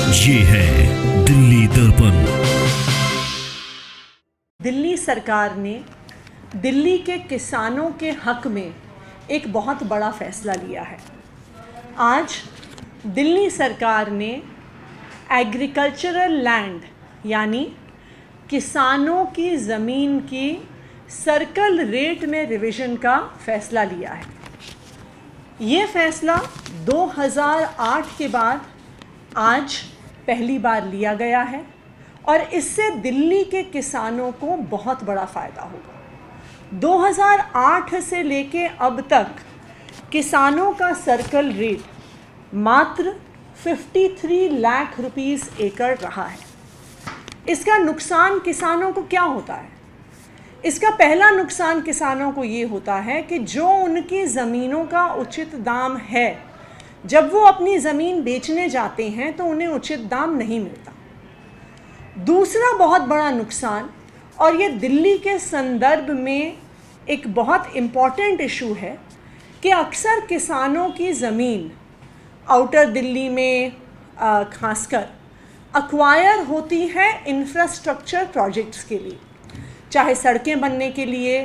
ये है दिल्ली दर्पण। दिल्ली सरकार ने दिल्ली के किसानों के हक में एक बहुत बड़ा फैसला लिया है। आज दिल्ली सरकार ने एग्रीकल्चरल लैंड यानी किसानों की ज़मीन की सर्कल रेट में रिवीजन का फैसला लिया है। ये फैसला 2008 के बाद आज पहली बार लिया गया है और इससे दिल्ली के किसानों को बहुत बड़ा फ़ायदा होगा। 2008 से लेके अब तक किसानों का सर्कल रेट मात्र 53 लाख रुपीस एकड़ रहा है। इसका नुकसान किसानों को क्या होता है? इसका पहला नुकसान किसानों को ये होता है कि जो उनकी ज़मीनों का उचित दाम है, जब वो अपनी ज़मीन बेचने जाते हैं तो उन्हें उचित दाम नहीं मिलता। दूसरा बहुत बड़ा नुकसान, और ये दिल्ली के संदर्भ में एक बहुत इम्पॉर्टेंट इशू है, कि अक्सर किसानों की ज़मीन आउटर दिल्ली में खासकर एक्वायर होती है इंफ्रास्ट्रक्चर प्रोजेक्ट्स के लिए, चाहे सड़कें बनने के लिए,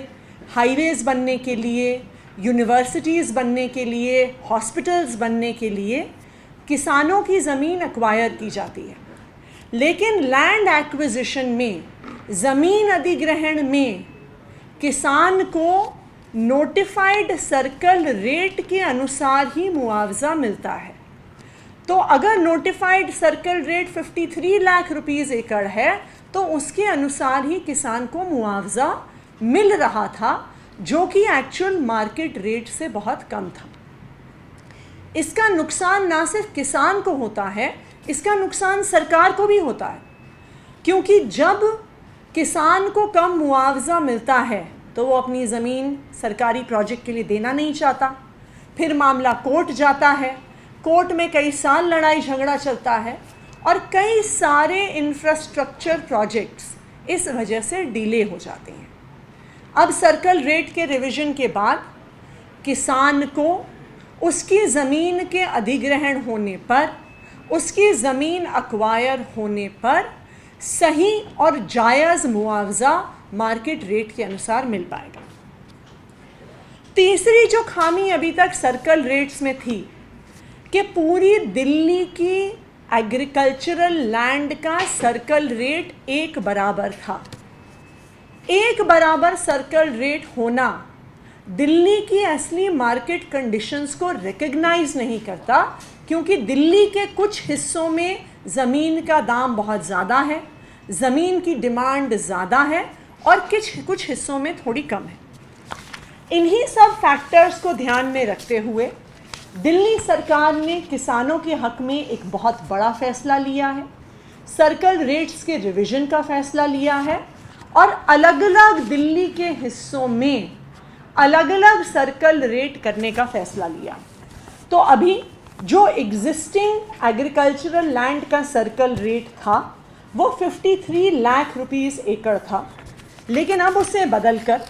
हाईवेज़ बनने के लिए, यूनिवर्सिटीज़ बनने के लिए, हॉस्पिटल्स बनने के लिए किसानों की ज़मीन एक्वायर की जाती है। लेकिन लैंड एक्विजिशन में, ज़मीन अधिग्रहण में किसान को नोटिफाइड सर्कल रेट के अनुसार ही मुआवजा मिलता है। तो अगर notified circle rate 53 lakh rupees एकड़ है तो उसके अनुसार ही किसान को मुआवजा मिल रहा था, जो कि एक्चुअल मार्केट रेट से बहुत कम था। इसका नुकसान ना सिर्फ किसान को होता है, इसका नुकसान सरकार को भी होता है, क्योंकि जब किसान को कम मुआवजा मिलता है तो वो अपनी ज़मीन सरकारी प्रोजेक्ट के लिए देना नहीं चाहता। फिर मामला कोर्ट जाता है, कोर्ट में कई साल लड़ाई झगड़ा चलता है और कई सारे इंफ्रास्ट्रक्चर प्रोजेक्ट्स इस वजह से डिले हो जाते हैं। अब सर्कल रेट के रिवीजन के बाद किसान को उसकी ज़मीन के अधिग्रहण होने पर, उसकी ज़मीन एक्वायर होने पर सही और जायज़ मुआवजा मार्केट रेट के अनुसार मिल पाएगा। तीसरी जो खामी अभी तक सर्कल रेट्स में थी, कि पूरी दिल्ली की एग्रीकल्चरल लैंड का सर्कल रेट एक बराबर था। एक बराबर सर्कल रेट होना दिल्ली की असली मार्केट कंडीशंस को रिकग्नाइज नहीं करता, क्योंकि दिल्ली के कुछ हिस्सों में ज़मीन का दाम बहुत ज़्यादा है, ज़मीन की डिमांड ज़्यादा है और कुछ हिस्सों में थोड़ी कम है। इन्हीं सब फैक्टर्स को ध्यान में रखते हुए दिल्ली सरकार ने किसानों के हक में एक बहुत बड़ा फैसला लिया है, सर्कल रेट्स के रिवीजन का फैसला लिया है और अलग अलग दिल्ली के हिस्सों में अलग अलग सर्कल रेट करने का फैसला लिया। तो अभी जो एग्जिस्टिंग एग्रीकल्चरल लैंड का सर्कल रेट था वो 53 लाख रुपीस एकड़ था, लेकिन अब उसे बदलकर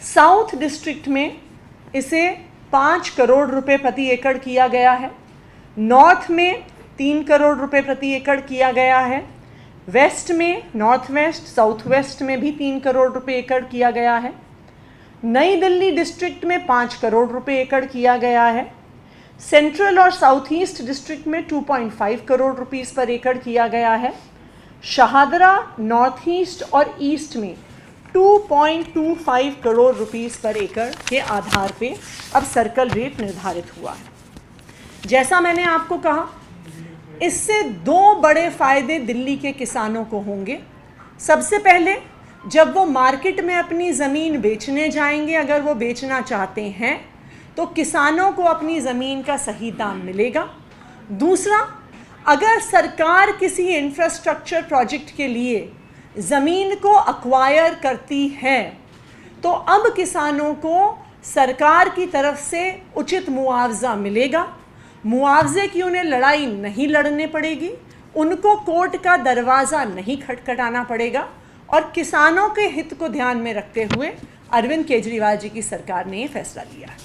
साउथ डिस्ट्रिक्ट में इसे 5 करोड़ रुपए प्रति एकड़ किया गया है, नॉर्थ में 3 करोड़ रुपए प्रति एकड़ किया गया है, वेस्ट में, नॉर्थ वेस्ट, साउथ वेस्ट में भी 3 करोड़ रुपए एकड़ किया गया है, नई दिल्ली डिस्ट्रिक्ट में 5 करोड़ रुपए एकड़ किया गया है, सेंट्रल और साउथ ईस्ट डिस्ट्रिक्ट में 2.5 करोड़ रुपीस पर एकड़ किया गया है, शाहदरा, नॉर्थ ईस्ट और ईस्ट में 2.25 करोड़ रुपीस पर एकड़ के आधार पे अब सर्कल रेट निर्धारित हुआ है। जैसा मैंने आपको कहा, इससे दो बड़े फ़ायदे दिल्ली के किसानों को होंगे। सबसे पहले, जब वो मार्केट में अपनी ज़मीन बेचने जाएंगे, अगर वो बेचना चाहते हैं तो किसानों को अपनी ज़मीन का सही दाम मिलेगा। दूसरा, अगर सरकार किसी इंफ्रास्ट्रक्चर प्रोजेक्ट के लिए ज़मीन को एक्वायर करती है तो अब किसानों को सरकार की तरफ से उचित मुआवजा मिलेगा। मुआवजे की उन्हें लड़ाई नहीं लड़ने पड़ेगी, उनको कोर्ट का दरवाज़ा नहीं खटखटाना पड़ेगा और किसानों के हित को ध्यान में रखते हुए अरविंद केजरीवाल जी की सरकार ने ये फैसला लिया है।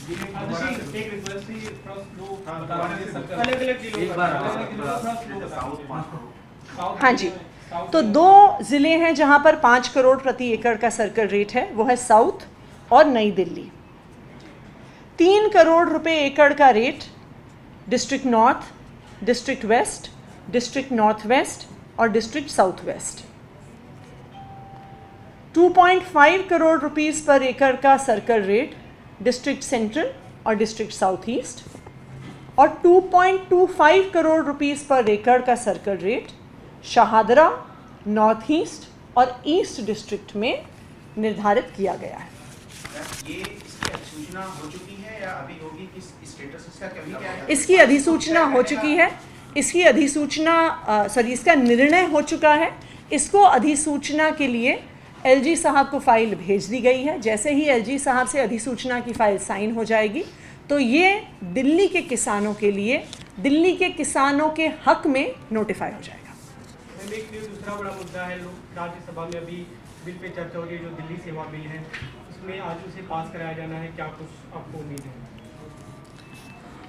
हाँ जी, तो 2 ज़िले हैं जहाँ पर 5 करोड़ प्रति एकड़ का सर्कल रेट है, वो है साउथ और नई दिल्ली। 3 करोड़ रुपए एकड़ का rate district north, district west, district north west और district south west. 2.5 crore rupees पर एकड़ का सर्कल रेट डिस्ट्रिक्ट सेंट्रल और डिस्ट्रिक्ट साउथ ईस्ट और 2.25 करोड़ रुपीस पर एकड़ का circle rate Shahdara, north east और ईस्ट डिस्ट्रिक्ट में निर्धारित किया गया है। ये इसकी अधिसूचना हो चुकी है या अभी होगी? किस स्टेटस इसका क्या है? इसकी अधिसूचना हो चुकी है। इसकी अधिसूचना इसका निर्णय हो चुका है। इसको अधिसूचना के लिए एलजी साहब को फाइल भेज दी गई है। जैसे ही एलजी साहब से अधिसूचना की फाइल साइन हो जाएगी तो ये दिल्ली के किसानों के लिए, दिल्ली के किसानों के हक में नोटिफाई हो जाएगा। एक दूसरा बड़ा मुद्दा है, लोग राज्यसभा में अभी बिल पे चर्चा हो रही है, जो दिल्ली सेवा बिल है, उसमें आज उसे पास कराया जाना है, क्या कुछ आपको उम्मीद है?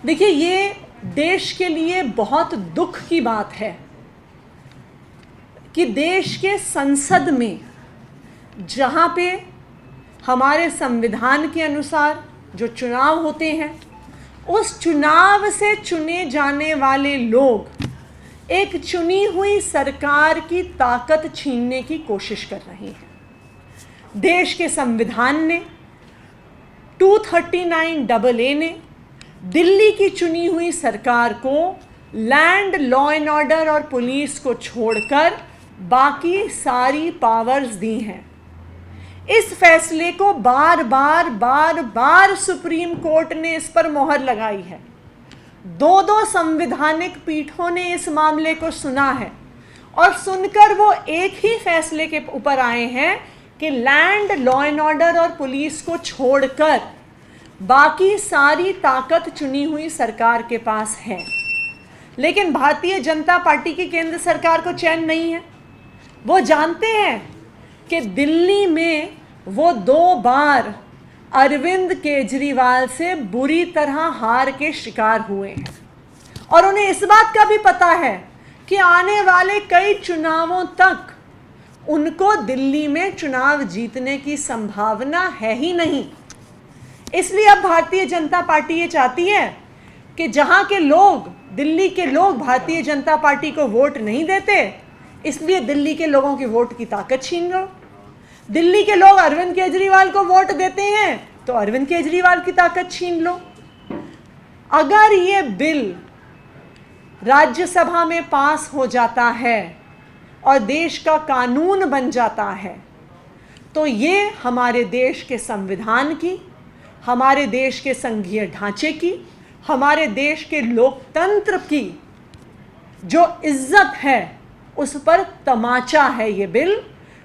देखिए, ये देश के लिए बहुत दुख की बात है कि देश के संसद में, जहाँ पे हमारे संविधान के अनुसार जो चुनाव होते हैं, उस चुनाव से चुने जाने वाले लोग एक चुनी हुई सरकार की ताकत छीनने की कोशिश कर रहे हैं। देश के संविधान ने, 239AA ने दिल्ली की चुनी हुई सरकार को लैंड, लॉ एंड ऑर्डर और पुलिस को छोड़कर बाकी सारी पावर्स दी हैं। इस फैसले को बार बार सुप्रीम कोर्ट ने इस पर मोहर लगाई है। 2 संवैधानिक पीठों ने इस मामले को सुना है और सुनकर वो एक ही फैसले के ऊपर आए हैं कि लैंड, लॉ एंड ऑर्डर और पुलिस को छोड़कर बाकी सारी ताकत चुनी हुई सरकार के पास है। लेकिन भारतीय जनता पार्टी की केंद्र सरकार को चैन नहीं है। वो जानते हैं कि दिल्ली में वो 2 बार अरविंद केजरीवाल से बुरी तरह हार के शिकार हुए हैं और उन्हें इस बात का भी पता है कि आने वाले कई चुनावों तक उनको दिल्ली में चुनाव जीतने की संभावना है ही नहीं। इसलिए अब भारतीय जनता पार्टी ये चाहती है कि जहां के लोग, दिल्ली के लोग भारतीय जनता पार्टी को वोट नहीं देते, इसलिए दिल्ली के लोगों की वोट की ताकत छीन लो। दिल्ली के लोग अरविंद केजरीवाल को वोट देते हैं तो अरविंद केजरीवाल की ताकत छीन लो। अगर ये बिल राज्यसभा में पास हो जाता है और देश का कानून बन जाता है तो ये हमारे देश के संविधान की, हमारे देश के संघीय ढांचे की, हमारे देश के लोकतंत्र की जो इज्जत है उस पर तमाचा है ये बिल।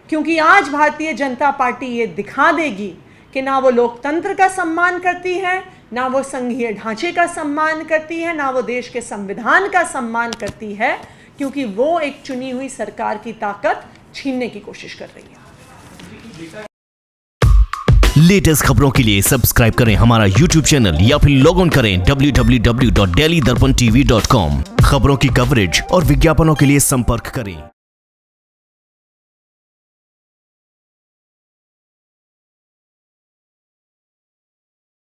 क्योंकि आज भारतीय जनता पार्टी ये दिखा देगी कि ना वो लोकतंत्र का सम्मान करती है, ना वो संघीय ढांचे का सम्मान करती है, ना वो देश के संविधान का सम्मान करती है, क्योंकि वो एक चुनी हुई सरकार की ताकत छीनने की कोशिश कर रही है। लेटेस्ट खबरों के लिए सब्सक्राइब करें हमारा YouTube चैनल या फिर लॉग ऑन करें www.delhidarpantv.com। खबरों की कवरेज और विज्ञापनों के लिए संपर्क करें।